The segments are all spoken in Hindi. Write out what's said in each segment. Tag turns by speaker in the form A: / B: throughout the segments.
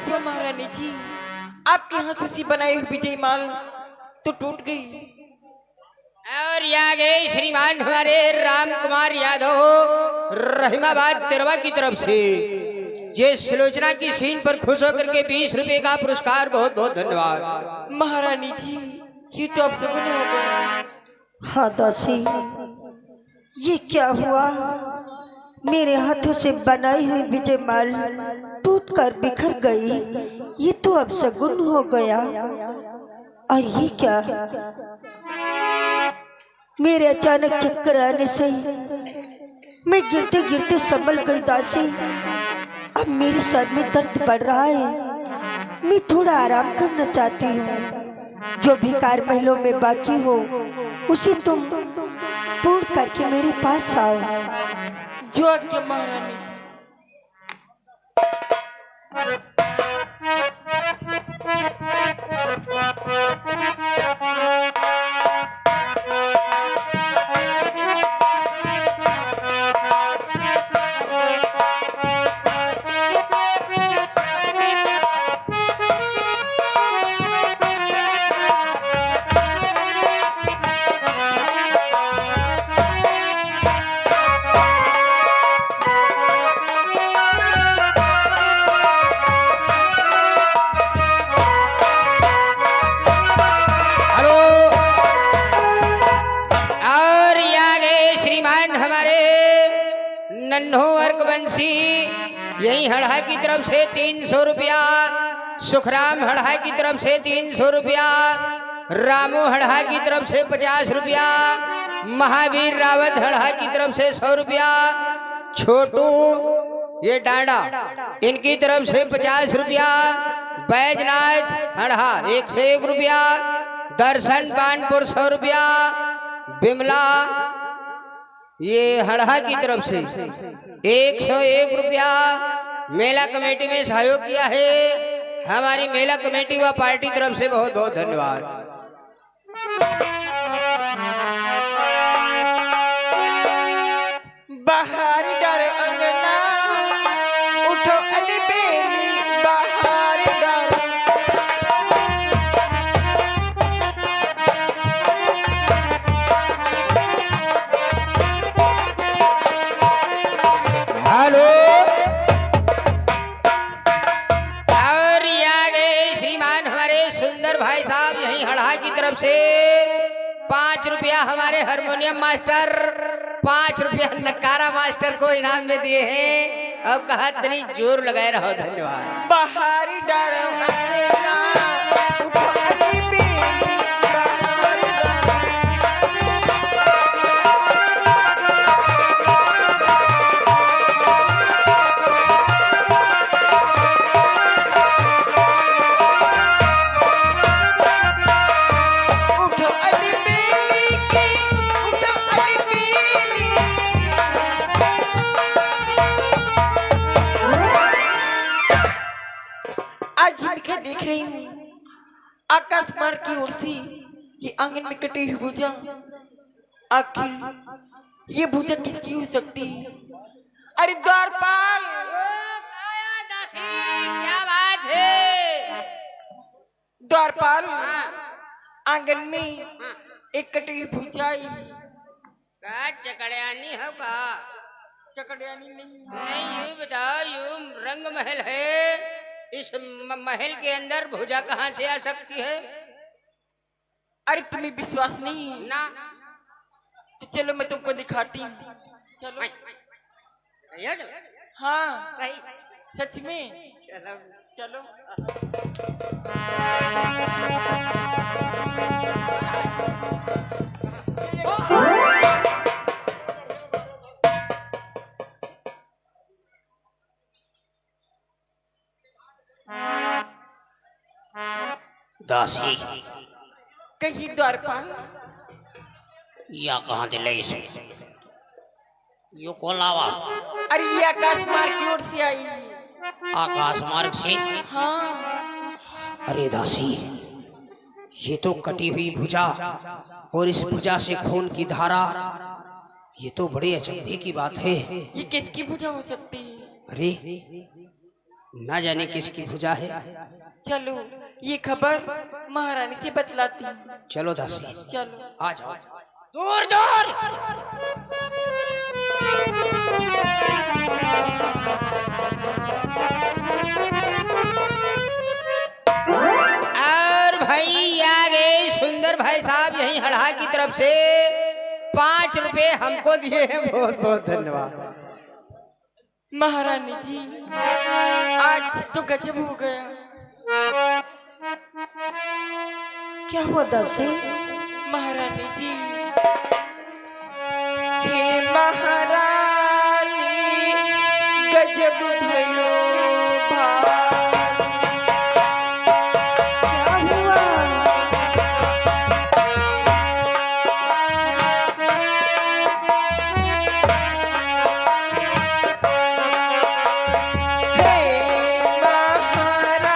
A: हुआ महारानी जी? आपके हाथों से बनाई हुई विजय माल तो टूट गई।
B: और यहाँ गए श्रीमान हमारे राम कुमार यादव रहीमाबाद तिरवा की तरफ से ये सुलोचना की सीन पर खुश होकर के 20 रुपए का पुरस्कार, बहुत बहुत धन्यवाद।
A: महारानी जी ये तो अब सगुन हो गया।
C: हाँ दासी, ये क्या हुआ? मेरे हाथों से बनाई हुई विजय माल टूट कर बिखर गई। ये तो अब सगुन हो गया। और ये क्या? मेरे अचानक चक्कर आने से मैं गिरते गिरते संभल गई दासी। अब मेरे सर में दर्द बढ़ रहा है। मैं थोड़ा आराम करना चाहती हूँ। जो भिकार महलों में बाकी हो उसे तुम पूर्ण करके मेरे पास आओ।
A: जो आज्ञा महारानी जी।
B: नन्हो अर्कवंशी यही हड़हा की तरफ से 300 रुपया, सुखराम हड़हा की तरफ से 300 रुपया, रामू हड़हा की तरफ से 50 रुपया, महावीर रावत हड़हा की तरफ से 100 रुपया, छोटू ये डांडा इनकी तरफ से 50 रुपया, बैजनाथ हड़हा 101 रुपया, दर्शन पानपुर 100 रुपया, बिमला ये हड़हा की तरफ से 101 रुपया मेला कमेटी में सहयोग किया है। हमारी मेला कमेटी व पार्टी तरफ से बहुत बहुत धन्यवाद।
A: बाहर डर अंगना उठो अली बेली, बाहर डर।
B: हेलो, और यहाँ गए श्रीमान हमारे सुंदर भाई साहब यही हड़हा की तरफ से 5 रुपया हमारे हारमोनियम मास्टर, 5 रुपया नकारा मास्टर को इनाम में दिए हैं। अब कहा इतनी जोर लगाए रहो, धन्यवाद।
A: बाहर डर अंगना उठो अली बेली, बाहर डर। उठो अली बेली की, उठो अली बेली। आज लिखे देख रही हूँ आकाश मार्ग की ओर से ये आंगन में कटी हुई भुजा। आखिर ये भुजा किसकी हो सकती है? अरे द्वारपाल,
B: क्या बात है?
A: द्वारपाल, आंगन में एक कटी हुई भुजा आई।
B: का चकड़ियानी हो का?
A: चकड़ियानी नहीं।
B: नहीं, यूं बताओ, यूं रंग महल है, इस महल के अंदर भुजा कहाँ से आ सकती है?
A: अरे तुम्हें विश्वास नहीं है
B: ना,
A: तो चलो मैं तुमको दिखाती हूँ। चलो।
B: ये चलो।
A: हाँ
B: सही,
A: सच में
B: चलो।
A: चलो।
B: दासी
A: कहीं द्वारपाल,
B: या कहाँ दिले इसे? यो कोलावा
A: अरे ये आकाश मार्ग की ओर से आई।
B: आकाश मार्ग से?
A: हाँ।
B: अरे दासी, ये तो कटी हुई भुजा और इस भुजा से खून की धारा, ये तो बड़े अचंभे की बात है।
A: ये किसकी भुजा हो सकती है?
B: अरे ना जाने किसकी भुजा है।
A: चलो ये खबर महारानी से बतलाती हूँ।
B: चलो दासी,
A: चलो
B: आ जाओ। दूर दूर। और भाई आ गए सुंदर भाई साहब यही हड़हा की तरफ से 5 रुपए हमको दिए हैं। बहुत बहुत धन्यवाद।
A: महारानी जी, आज तो गजब हो गया।
C: क्या हुआ दासी?
A: महारानी जी, हे महारानी गजब भयो भारी।
C: क्या हुआ?
A: हे महारानी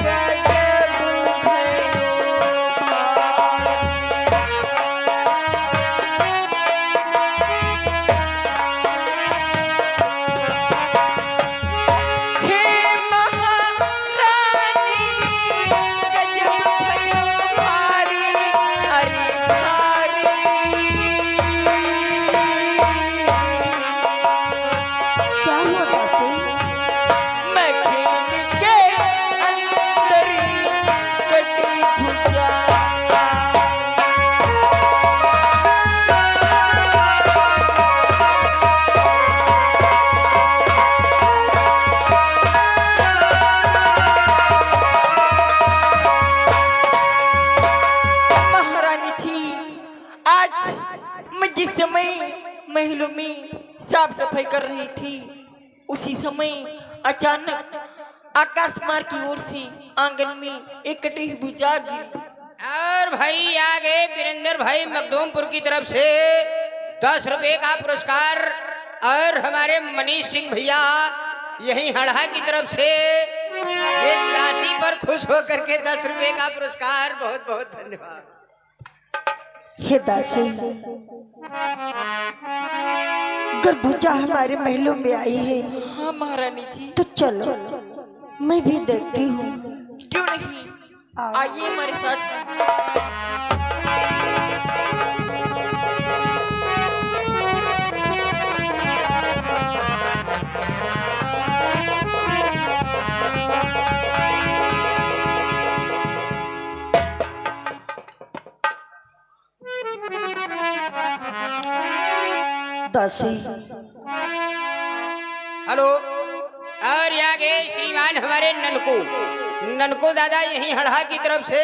A: गजब भयो भारी। हे महारानी गजब भयो भारी, अरे भारी।
C: क्या हुआ दासी?
A: मखीन के अंदर कटी भुजा। महारानी जी, आज मैं जिस समय महलों में साफ सफाई कर रही थी, उसी समय अचानक आकाश मार्ग की ओर से आंगन में एक कटी हुई भुजा गिरी।
B: और भाई आ गए वीरेंद्र भाई मखदूमपुर की तरफ से 10 रुपए का पुरस्कार। और हमारे मनीष सिंह भैया यही हड़हा की तरफ से ये दासी पर खुश होकर के 10 रुपए का पुरस्कार। बहुत बहुत धन्यवाद।
C: हे दासी, अगर भुजा हमारे महलों में आई है
A: हाँ महारानी जी,
C: तो चलो मैं भी देखती हूँ।
A: क्यों नहीं, आइए हमारे साथ।
C: दासी,
B: हेलो। और यहाँ गए श्रीमान हमारे ननको दादा यही हड़हा की तरफ से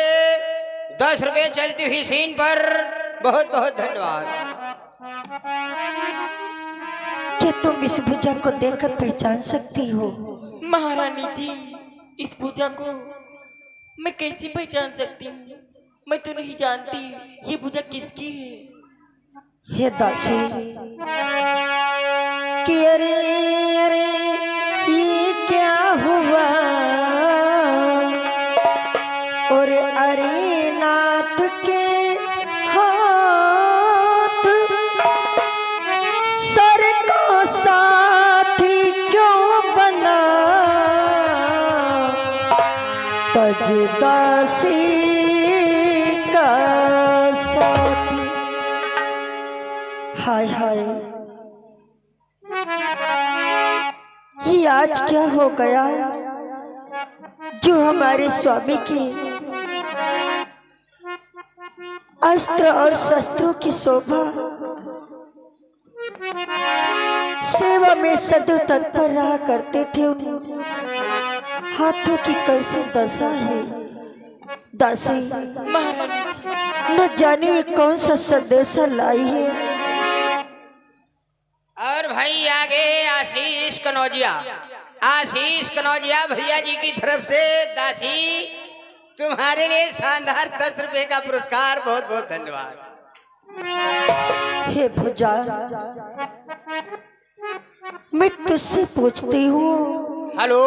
B: 10 रुपए चलती हुई सीन पर। बहुत बहुत धन्यवाद।
C: क्या तुम इस भुजा को देखकर पहचान सकती हो?
A: महारानी जी, इस पूजा को मैं कैसे पहचान सकती हूँ? मैं तो नहीं जानती ये पूजा किसकी है।
C: हे दासी, कि अरे अरे ये क्या हुआ? और अरे नाथ के हाथ सर का साथी क्यों बना? तज दासी का साथी। हाय हाय, ये आज क्या हो गया जो हमारे स्वामी की अस्त्र और शस्त्रों की शोभा, सेवा में सदैव तत्पर रहा करते थे, उन हाथों की कैसी दशा है? दासी,
A: महारानी जी,
C: न जाने ये कौन सा संदेशा लाई है।
B: और भाई आगे आशीष कनौजिया भैया जी की तरफ से दासी तुम्हारे लिए शानदार 10 रुपए का पुरस्कार। बहुत बहुत धन्यवाद।
C: हे भुजा, मैं तुझसे पूछती हूँ।
B: हेलो।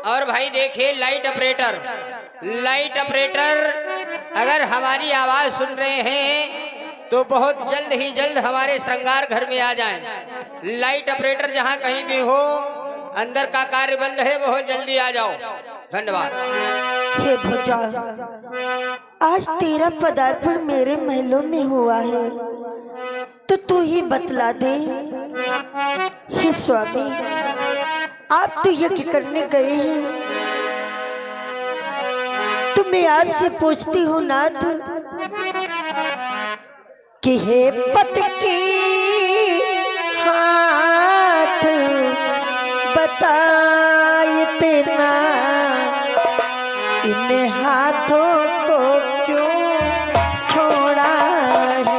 B: और भाई देखिए लाइट ऑपरेटर अगर हमारी आवाज सुन रहे हैं तो बहुत जल्द ही जल्द हमारे श्रृंगार घर में आ जाएं। लाइट ऑपरेटर जहां कहीं भी हो अंदर का कार्य बंद है, बहुत जल्दी आ जाओ। धन्यवाद।
C: हे भुजा, आज तेरा पदार्पण मेरे महलों में हुआ है, तो तू ही बतला दे। हे स्वामी, आप तो यज्ञ करने गए हैं, तो मैं आपसे पूछती हूँ नाथ कि हे पत की हाथ बताए तेना, इन हाथों को क्यों छोड़ा है।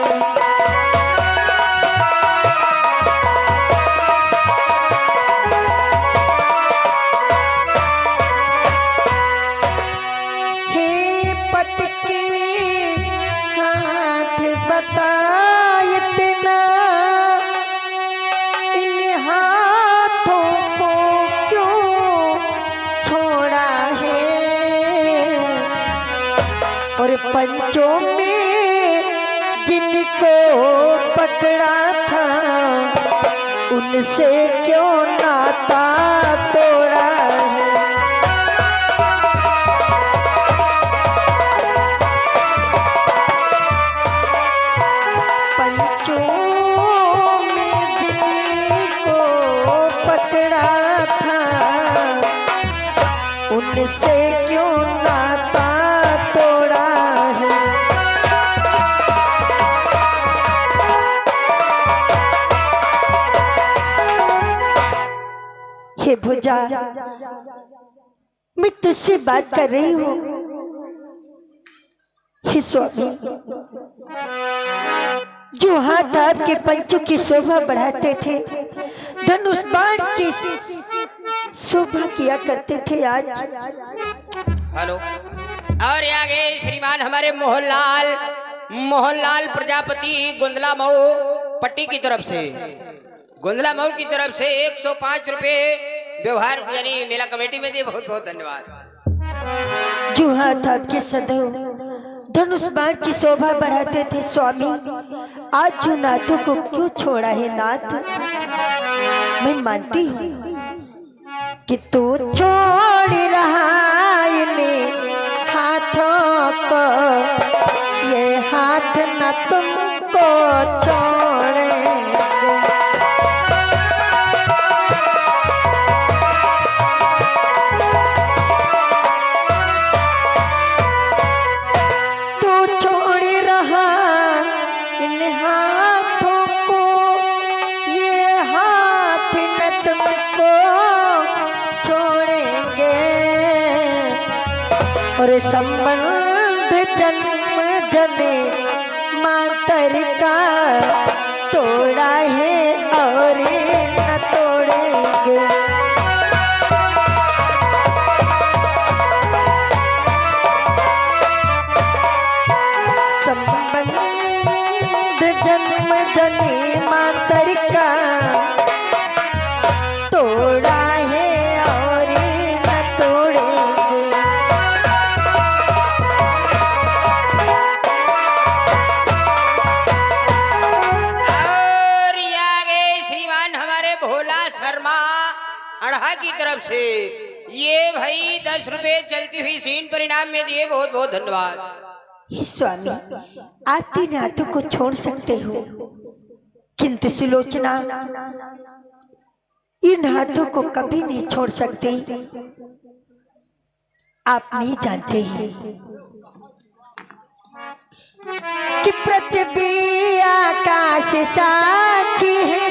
C: हे पत की हाथ बताए तेना, इन हाथों को क्यों छोड़ा है। और पंचों में जिनको पकड़ा था, उनसे क्यों नाता तोड़ा है। पंचों में जिनको पकड़ा था, उनसे क्यों नाता तोड़ा है। हे भुजा, मैं तुझसे बात कर रही हूँ। हे स्वामी, जो हाथ आपके पंचों की शोभा बढ़ाते थे, धनुष बाण की शोभा किया करते थे, आज
B: हेलो। और आगे श्रीमान हमारे मोहनलाल प्रजापति गुंदला मऊ पट्टी की तरफ से, गुंदला मऊ की तरफ से 105 रुपए व्यवहार यानी मेला कमेटी में दिए। बहुत बहुत धन्यवाद।
C: जो हाथ आपके सदैव धनुष बाण की शोभा बढ़ाते थे स्वामी, आज जो नाथों को क्यों छोड़ा है नाथ। मैं मानती हूँ कि तू छोड़ रहा इन्हें हाथों को, ये हाथ न तुमको छोड़ेंगे। तू छोड़ रहा इन हाथों को, ये हाथ न तुमको छोड़ेंगे। और संबंध जन्म जने मातर का तोड़ा है, और न तोड़ेंगे। संबंध जन्म जने मातर का तोड़ा है, और न तोड़ेंगे।
B: और ये आगे श्रीमान हमारे भोला शर्मा अढ़ा की तरफ से ये भाई 10 रुपए चलती हुई सीन परिणाम में दिए। बहुत बहुत धन्यवाद।
C: हे स्वामी, आप तीन हाथों को छोड़ सकते हो, किंतु सुलोचना इन हाथों को कभी नहीं छोड़ सकते। आप नहीं जानते हैं कि पृथ्वी आकाश साक्षी है,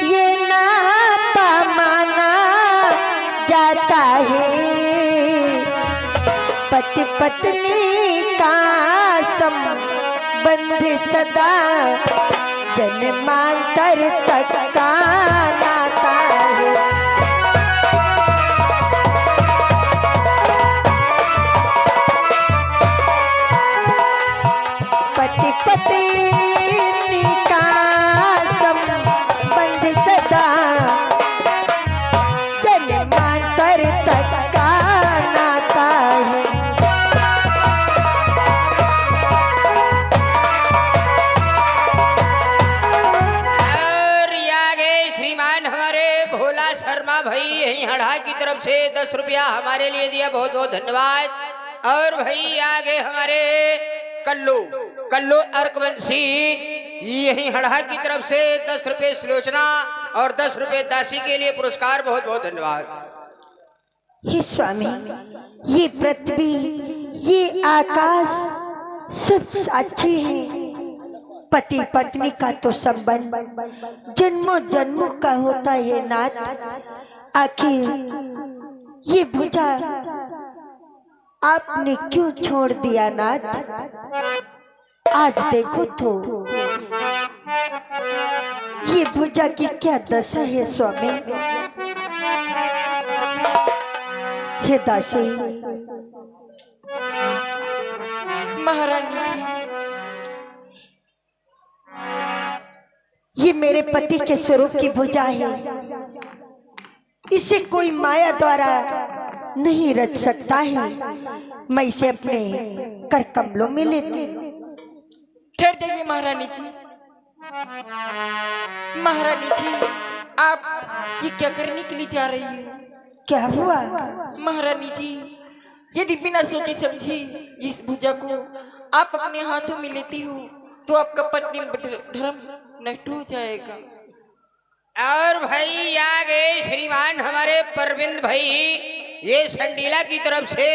C: ये नाता माना जाता है। पति पत्नी का संबंध सदा जन्मांतर तक का नाता है। पति पत्नी का संबंध सदा जन्मांतर तक का नाता है।
B: हड़ा की तरफ से 10 रुपया हमारे लिए दिया, बहुत बहुत धन्यवाद। और भाई आगे हमारे कल्लू अर्कवंशी, यही हड़ा की तरफ से 10 रुपये सुलोचना और 10 रुपये दासी के लिए पुरस्कार, बहुत बहुत धन्यवाद।
C: हे स्वामी, ये पृथ्वी, ये आकाश सब साक्षी है। पति पत्नी का तो संबंध जन्मों जन्मों का होता है नाथ। आखिर ये भुजा आपने क्यों छोड़ दिया नाथ? आज देखो तो ये भुजा की क्या दशा है स्वामी। हे दासी,
A: महारानी जी,
C: ये मेरे पति के स्वरूप की भुजा है। इसे कोई माया द्वारा नहीं रच सकता है। मैं इसे अपने कर कमलों में लेती हूँ।
A: ठहर जाइए महारानी जी। महारानी जी, आप ये क्या करने के लिए जा रही है?
C: क्या हुआ?
A: महारानी जी, यदि बिना सोचे समझे इस भुजा को आप अपने हाथों में लेती हो तो आपका पत्नी धर्म नष्ट हो जाएगा।
B: और भाई आगे श्रीमान हमारे परविंद भाई, ये संडीला की तरफ से,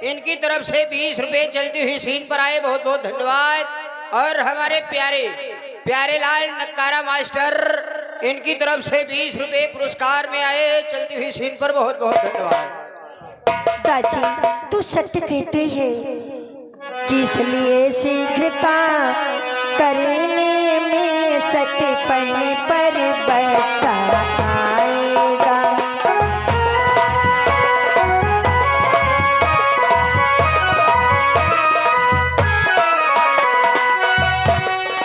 B: इनकी तरफ से 20 रुपए चलती हुई सीन पर आए, बहुत बहुत धन्यवाद। और हमारे प्यारे लाल नक्कारा मास्टर, इनकी तरफ से 20 रुपए पुरस्कार में आए चलती हुई सीन पर, बहुत बहुत धन्यवाद।
C: दासी, तू सत्य कहते हैं कि इसलिए शीघ्रता करने में सत्यपन पर बता आएगा।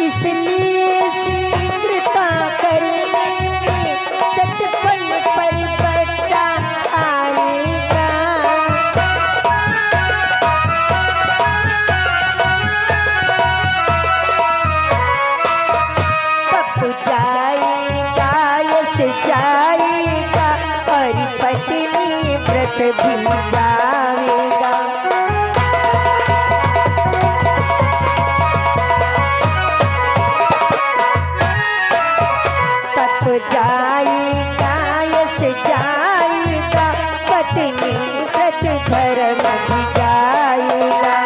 C: इसलिए शीघ्रता करने में सत्यपन पर बता आएगा। जाएगा यश जाएगा और पत्नी व्रत भी जाएगा। तप जाएगा यश जाएगा, पत्नी व्रत धर्म भी जाएगा।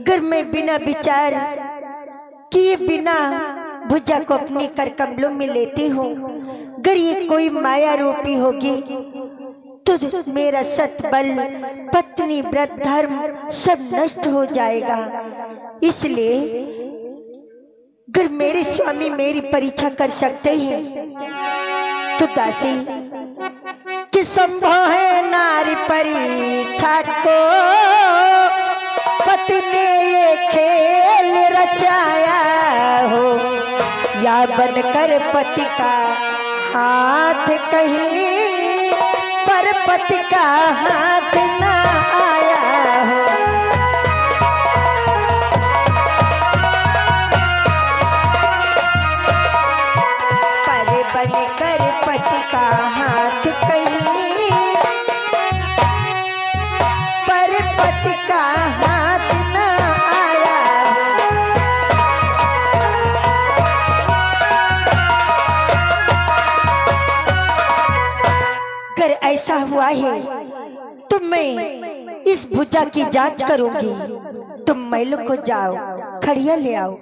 C: घर में बिना विचार किए बिना भुजा को अपने कर कमलों में लेती हूँ। अगर ये कोई माया रूपी होगी तो मेरा सतबल, पत्नी व्रत धर्म सब नष्ट हो जाएगा। इसलिए अगर मेरे स्वामी मेरी परीक्षा कर सकते हैं तो दासी कि संभव है नारी परीक्षा को पति ने ये खेल रचाया हो, या बनकर पति का हाथ कहीं पर पति का हाथ ना आया हो। पर बनकर पति का हाथ कहीं पर पति का हाथ ना आया हो। अगर ऐसा हुआ है तो मैं इस भुजा की जांच करूंगी। तुम महलों को जाओ, खड़िया ले आओ।